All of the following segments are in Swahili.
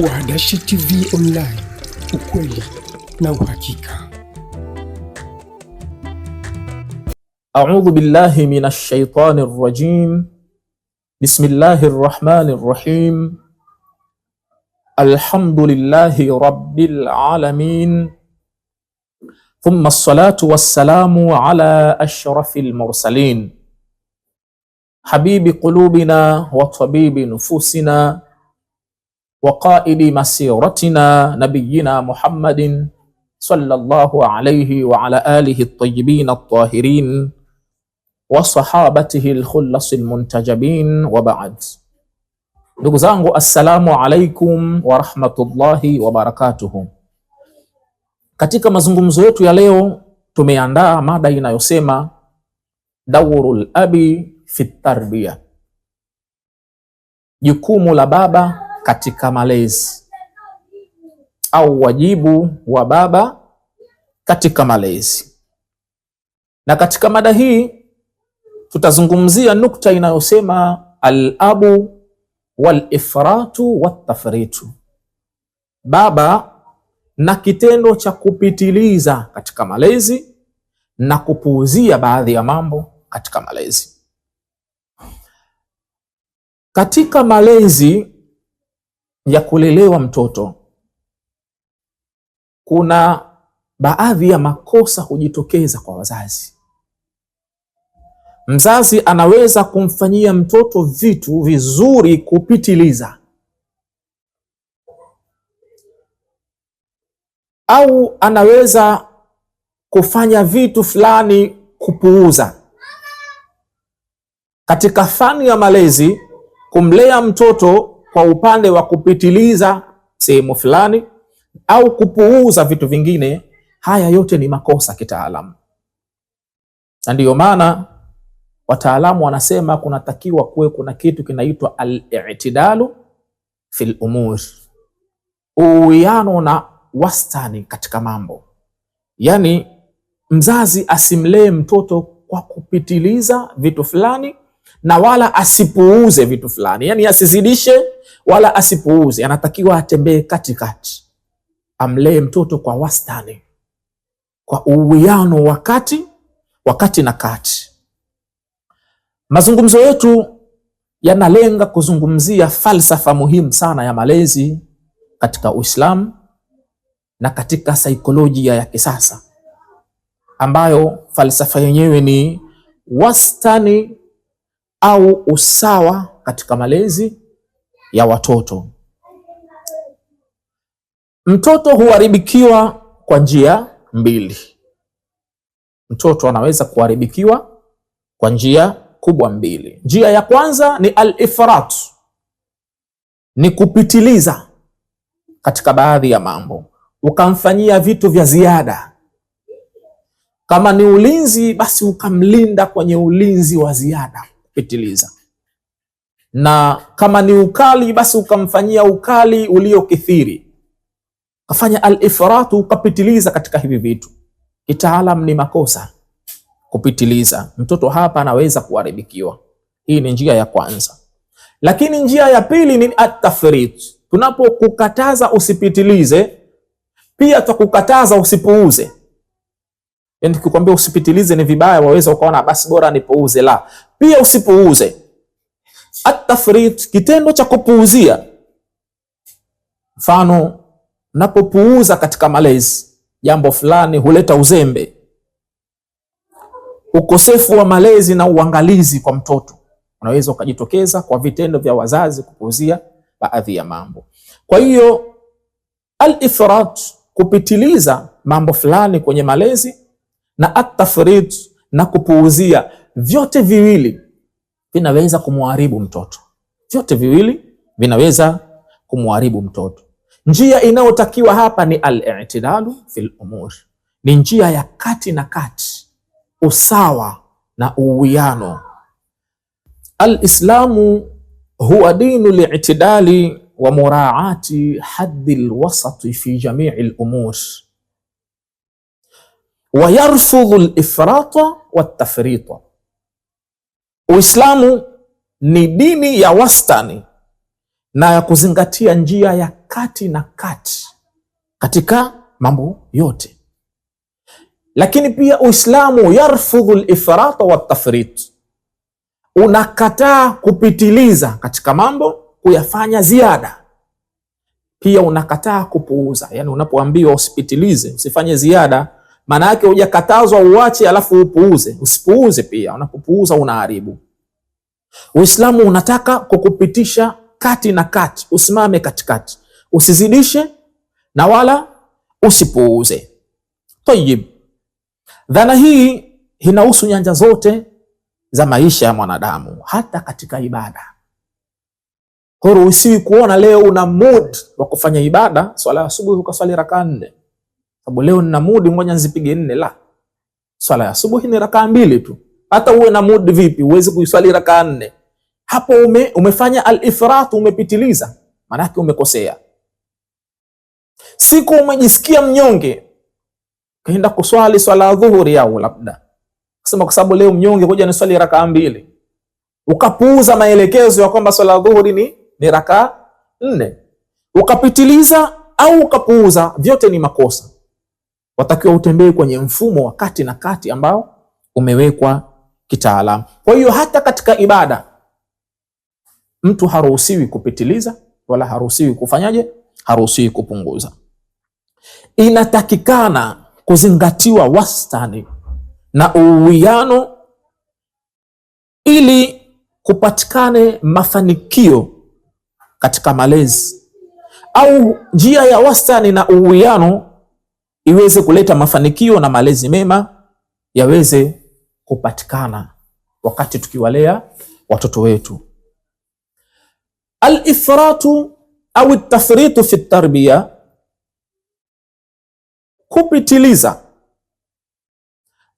Wahdashi TV Online, ukweli na uhakika. A'udhu billahi minash shaitanir rajim. Bismillahir rahmanir rahim. Alhamdulillahi rabbil alamin. Thumma as-salatu was-salamu ala ashrafil mursalin. Habibi qulubina wa tabibi nufusina wa qaidi masiratina nabiyyina Muhammadin sallallahu alayhi wa ala alihi at-tayyibin at-tahirin wa sahabatihi al-khullas al-muntajabin wa ba'd. Ndugu zangu, assalamu alaikum wa rahmatullahi wa barakatuhu. Katika mazungumzo yetu ya leo tumeandaa mada inayosema dawrul abi fi tarbiya, jukumu la baba katika malezi au wajibu wa baba katika malezi. Na katika mada hii tutazungumzia nukta inayosema al-abu wal-ifratu wat-tafritu, baba na kitendo cha kupitiliza katika malezi na kupuuzia baadhi ya mambo katika malezi. Katika malezi ya kulelewa mtoto kuna baadhi ya makosa hujitokeza kwa wazazi. Mzazi anaweza kumfanyia mtoto vitu vizuri kupitiliza, au anaweza kufanya vitu fulani kupuuza. Katika fani ya malezi, kumlea mtoto kwa upande wa kupitiliza sehemu fulani au kupuuza vitu vingine, haya yote ni makosa kitaalamu. Na ndiyo maana wataalamu wanasema kunatakiwa kuwe kuna kitu kinaitwa al-i'tidalu fil umur, uwiano na wastani katika mambo. Yani mzazi asimlee mtoto kwa kupitiliza vitu fulani na wala asipuuze vitu fulani, yani asizidishe wala asipuuze. Anatakiwa atembee katikati, amlee mtoto kwa wastani, kwa uwiano wakati na kati. Mazungumzo yetu yanalenga kuzungumzia falsafa muhimu sana ya malezi katika Uislamu na katika saikolojia ya kisasa, ambayo falsafa yenyewe ni wastani au usawa katika malezi ya watoto. Mtoto huharibikiwa kwa njia mbili. Mtoto anaweza kuharibikiwa kwa njia kubwa mbili. Njia ya kwanza ni al-ifrat, ni kupitiliza katika baadhi ya mambo, ukamfanyia vitu vya ziada. Kama ni ulinzi, basi ukamlinda kwenye ulinzi wa ziada, kupitiliza. Na kama ni ukali, basi ukamfanyia ukali uliokithiri, kafanya al-ifratu, ukapitiliza katika hivi vitu. Kitaalam ni makosa kupitiliza. Mtoto hapa anaweza kuharibikiwa. Hii ni njia ya kwanza. Lakini njia ya pili ni at-tafrit. Tunapokukataza usipitilize, pia tukukataza usipuuze. Yani tukikwambia usipitilize ni vibaya, waweza ukaona basi bora nipuuze. La, pia usipuuze. At-tafrit, kitendo cha kupuuzia. Mfano, unapopuuza katika malezi jambo fulani huleta uzembe, ukosefu wa malezi na uangalizi kwa mtoto unaweza ukajitokeza kwa vitendo vya wazazi kupuuzia baadhi ya mambo. Kwa hiyo al-ifrat, kupitiliza mambo fulani kwenye malezi, na at-tafrit, na kupuuzia, vyote viwili vinaweza kumharibu mtoto. Vyote viwili vinaweza kumharibu mtoto. Njia inayotakiwa hapa ni al-i'tidalu fil umur, ni njia ya kati na kati, usawa na uwiano. Al-Islamu huwa dinu li'tidali wa muraati haddi al-wasati fi jamii al-umur wa yarfudhu al-ifrata wat-tafrita. Uislamu ni dini ya wastani na ya kuzingatia njia ya kati na kati katika mambo yote. Lakini pia Uislamu yarfudhu al-ifrata wa tafrit, unakataa kupitiliza katika mambo, kuyafanya ziada. Pia unakataa kupuuza, yani unapoambiwa usipitilize, usifanye ziada, maana yake hujakatazwa uache alafu upuuze. Usipuuze pia, unapopuuza unaharibu. Uislamu unataka kukupitisha kati na kati, usimame katikati, usizidishe na wala usipuuze. Tayib, dhana hii inahusu nyanja zote za maisha ya mwanadamu, hata katika ibada. Huruhusiwi kuona leo una mood wa kufanya ibada, swala ya asubuhi ukaswali raka 4. Sababu leo nina mood, ngoja nizipige 4. La, swala ya asubuhi ni raka 2 tu. Hata uwe na mood vipi, uweze kuiswali raka 4. Hapo umefanya al-ifrat, umepitiliza, maana yake umekosea. Siku umejisikia mnyonge, kaenda kuswali swala ya dhuhuri au labda kusema kwa sababu leo mnyonge, ngoja niswali raka 2, ukapuuza maelekezo ya kwamba swala ya dhuhuri ni raka 4, ukapitiliza au ukapuuza, vyote ni makosa. Watakiwa utembee kwenye mfumo wa kati na kati ambao umewekwa kitaalamu. Kwa hiyo hata katika ibada mtu haruhusiwi kupitiliza wala haruhusiwi kufanyaje, haruhusiwi kupunguza. Inatakikana kuzingatiwa wastani na uwiano ili kupatikane mafanikio katika malezi, au njia ya wastani na uwiano iweze kuleta mafanikio na malezi mema yaweze kupatikana wakati tukiwalea watoto wetu. Al-ifratu au at-tafritu fi at-tarbiya, kupitiliza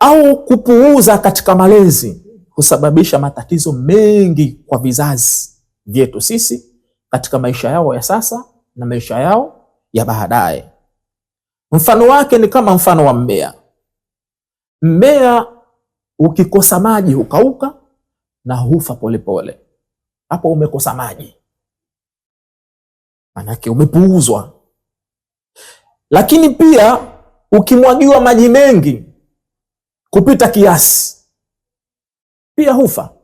au kupuuza katika malezi husababisha matatizo mengi kwa vizazi vyetu sisi katika maisha yao ya sasa na maisha yao ya baadaye. Mfano wake ni kama mfano wa mmea. Mmea ukikosa maji hukauka na hufa polepole. Hapo umekosa maji, manake umepuuzwa. Lakini pia ukimwagiwa maji mengi kupita kiasi pia hufa,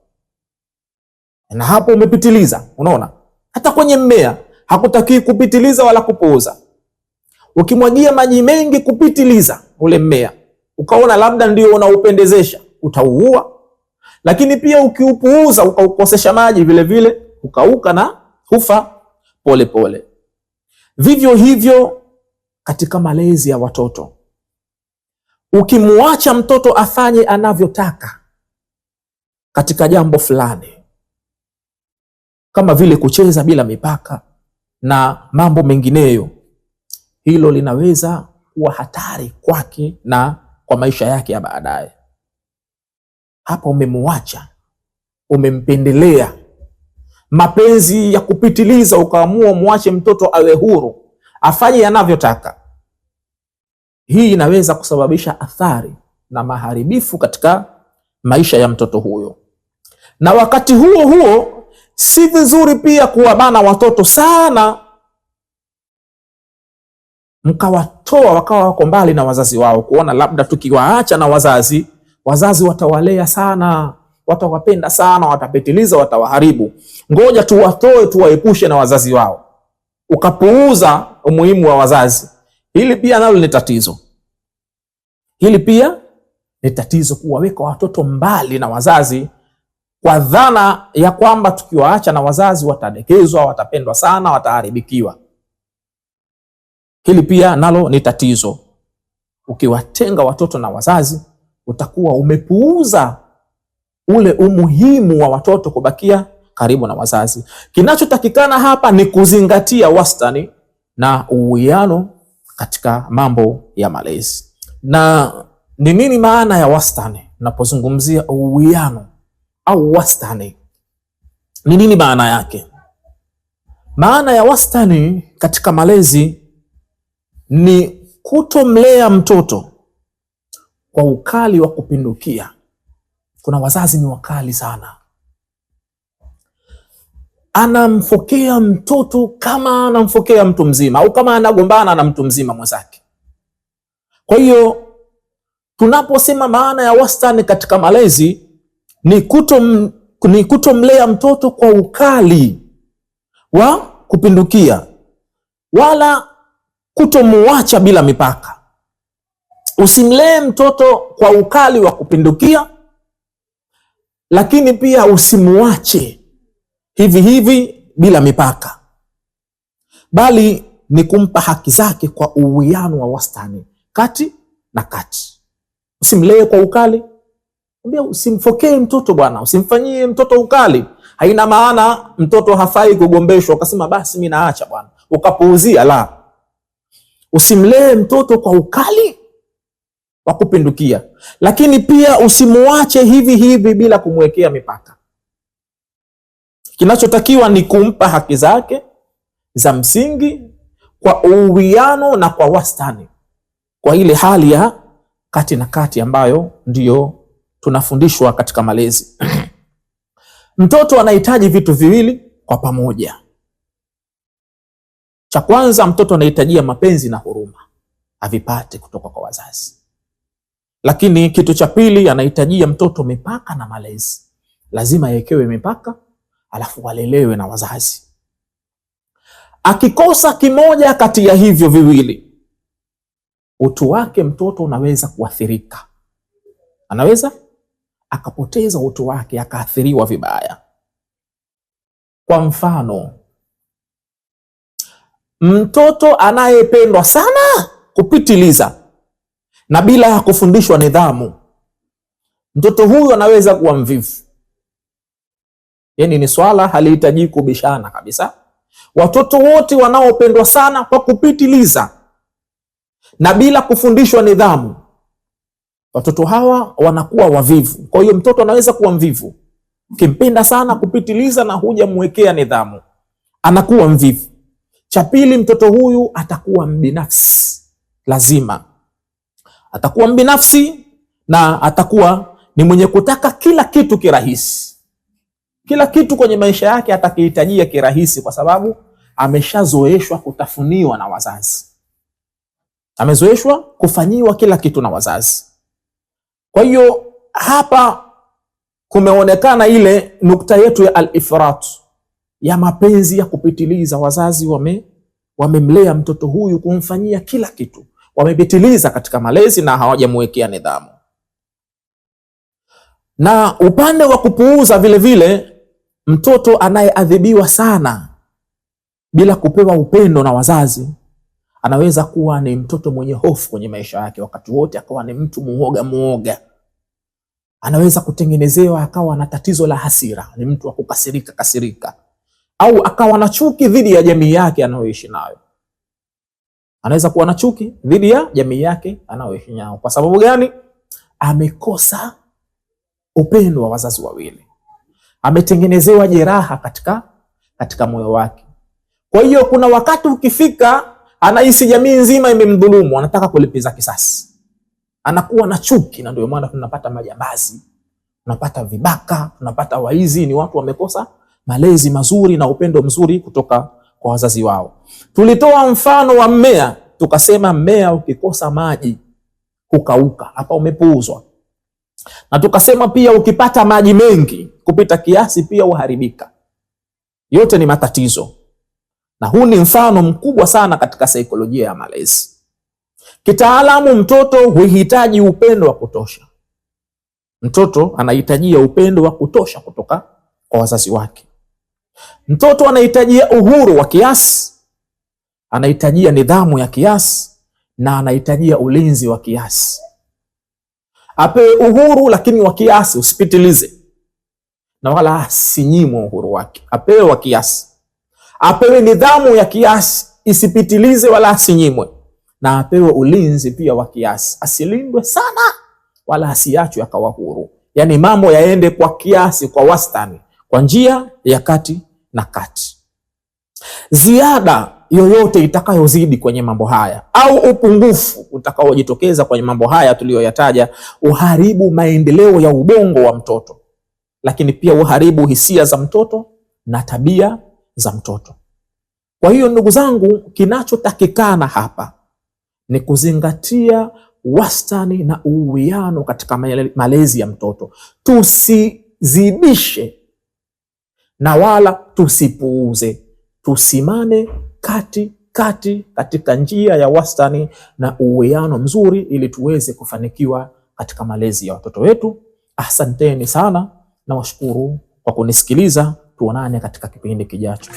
na hapo umepitiliza. Unaona, hata kwenye mmea hakutaki kupitiliza wala kupuuza. Ukimwagia maji mengi kupitiliza ule mmea, ukaona labda ndio unaupendezesha, utauua. Lakini pia ukiupuuza ukaukosesha maji, vile vile ukauka na hufa pole pole. Vivyo hivyo katika malezi ya watoto, ukimuacha mtoto afanye anavyotaka katika jambo fulani, kama vile kucheza bila mipaka na mambo mengineyo, hilo linaweza kuwa hatari kwake na kwa maisha yake ya baadaye. Hapa umemuacha, umempendelea mapenzi ya kupitiliza, ukaamua muache mtoto awe huru afanye anavyotaka. Hii inaweza kusababisha athari na maharibifu katika maisha ya mtoto huyo. Na wakati huo huo si vizuri pia kuwabana watoto sana, mkawatoa wakawa wako mbali na wazazi wao, kuona labda tukiwaacha na wazazi watawalea sana, watawapenda sana, watapitiliza, watawaharibu, ngoja tuwatoe, tuwaepushe na wazazi wao, ukapuuza umuhimu wa wazazi. Hili pia nalo ni tatizo. Hili pia ni tatizo, kuwaweka watoto mbali na wazazi kwa dhana ya kwamba tukiwaacha na wazazi watadekezwa, watapendwa sana, wataharibikiwa. Hili pia nalo ni tatizo. Ukiwatenga watoto na wazazi, utakuwa umepuuza ule umuhimu wa watoto kubakia karibu na wazazi. Kinachotakikana hapa ni kuzingatia wastani na uwiano katika mambo ya malezi. Na ni nini maana ya wastani? Napozungumzia uwiano au wastani, ni nini maana yake? Maana ya wastani katika malezi ni kutomlea mtoto kwa ukali wa kupindukia. Kuna wazazi ni wakali sana, anamfokea mtoto kama anamfokea mtu mzima, au kama anagombana na mtu mzima mwenzake. Kwa hiyo tunaposema maana ya wastani katika malezi ni kutomlea mtoto kwa ukali wa kupindukia, wala kutomuacha bila mipaka. Usimlee mtoto kwa ukali wa kupindukia, lakini pia usimuache hivi hivi bila mipaka, bali ni kumpa haki zake kwa uwiano wa wastani, kati na kati. Usimlee kwa ukali, usimfokee mtoto bwana, usimfanyie mtoto ukali. Haina maana mtoto hafai kugombeshwa ukasema basi mimi naacha bwana, ukapuuzia. La, usimlee mtoto kwa ukali wa kupindukia, lakini pia usimuache hivi hivi bila kumwekea mipaka. Kinachotakiwa ni kumpa haki zake za msingi kwa uwiano na kwa wastani, kwa ile hali ya kati na kati ambayo ndiyo tunafundishwa katika malezi. Mtoto anahitaji vitu viwili kwa pamoja. Cha kwanza, mtoto anahitajia mapenzi na huruma, avipate kutoka kwa wazazi. Lakini kitu cha pili, anahitajia mtoto mipaka na malezi. Lazima yekewe mipaka, alafu walelewe na wazazi. Akikosa kimoja kati ya hivyo viwili, utu wake mtoto unaweza kuathirika. Anaweza akapoteza utu wake, akaathiriwa vibaya. Kwa mfano, mtoto anayependwa sana kupitiliza na bila ya kufundishwa nidhamu, mtoto huyu anaweza kuwa mvivu. Yaani ni swala halihitaji kubishana kabisa. Watoto wote wanaopendwa sana kwa kupitiliza na bila kufundishwa nidhamu, watoto hawa wanakuwa wavivu. Kwa hiyo mtoto anaweza kuwa mvivu. Ukimpenda sana kupitiliza na hujamwekea nidhamu, anakuwa mvivu. Cha pili, mtoto huyu atakuwa mbinafsi. Lazima atakuwa mbinafsi na atakuwa ni mwenye kutaka kila kitu kirahisi. Kila kitu kwenye maisha yake atakihitajia kirahisi, kwa sababu ameshazoeshwa kutafuniwa na wazazi. Amezoeshwa kufanyiwa kila kitu na wazazi. Kwa hiyo hapa kumeonekana ile nukta yetu ya al-ifrat, ya mapenzi ya kupitiliza. Wazazi wamemlea mtoto huyu kumfanyia kila kitu, wamepitiliza katika malezi na hawajamwekea nidhamu. Na upande wa kupuuza vile vile, mtoto anayeadhibiwa sana bila kupewa upendo na wazazi anaweza kuwa ni mtoto mwenye hofu kwenye maisha yake, wakati wote akawa ni mtu muoga. Anaweza kutengenezewa akawa na tatizo la hasira, ni mtu wa kukasirika, au akawa na chuki dhidi ya jamii yake anayoishi nayo. Anaweza kuwa na chuki dhidi ya jamii yake anayoishi nayo. Kwa sababu gani? Amekosa upendo wa wazazi wawili, ametengenezewa jeraha katika moyo wake. Kwa hiyo kuna wakati ukifika, anahisi jamii nzima imemdhulumu, anataka kulipiza kisasi, anakuwa na chuki. Na ndio maana tunapata majambazi, tunapata vibaka, tunapata waizi. Ni watu wamekosa malezi mazuri na upendo mzuri kutoka kwa wazazi wao. Tulitoa mfano wa mmea, tukasema mmea ukikosa maji hukauka, hapa umepuuzwa. Na tukasema pia ukipata maji mengi kupita kiasi pia uharibika. Yote ni matatizo. Na huu ni mfano mkubwa sana katika saikolojia ya malezi. Kitaalamu, mtoto huhitaji upendo wa kutosha. Mtoto anahitajia upendo wa kutosha kutoka kwa wazazi wake. Mtoto anahitajia uhuru wa kiasi, anahitajia nidhamu ya kiasi, na anahitajia ulinzi wa kiasi. Apewe uhuru lakini wa kiasi, usipitilize, na wala asinyimwe uhuru wake. Apewe wa kiasi. Apewe nidhamu ya kiasi, isipitilize wala asinyimwe, na apewe ulinzi pia wa kiasi, asilindwe sana wala asiachwe akawa huru. Yaani mambo yaende kwa kiasi, kwa wastani, kwa njia ya kati na kati. Ziada yoyote itakayozidi kwenye mambo haya au upungufu utakaojitokeza kwenye mambo haya tuliyoyataja, uharibu maendeleo ya ubongo wa mtoto, lakini pia uharibu hisia za mtoto na tabia za mtoto. Kwa hiyo ndugu zangu, kinachotakikana hapa ni kuzingatia wastani na uwiano katika malezi ya mtoto. Tusizidishe na wala tusipuuze, tusimame kati katika njia ya wastani na uwiano mzuri, ili tuweze kufanikiwa katika malezi ya watoto wetu. Asanteni sana na washukuru kwa kunisikiliza. Tuonane katika kipindi kijacho.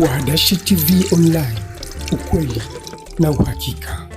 Wahdashi TV Online, ukweli na uhakika.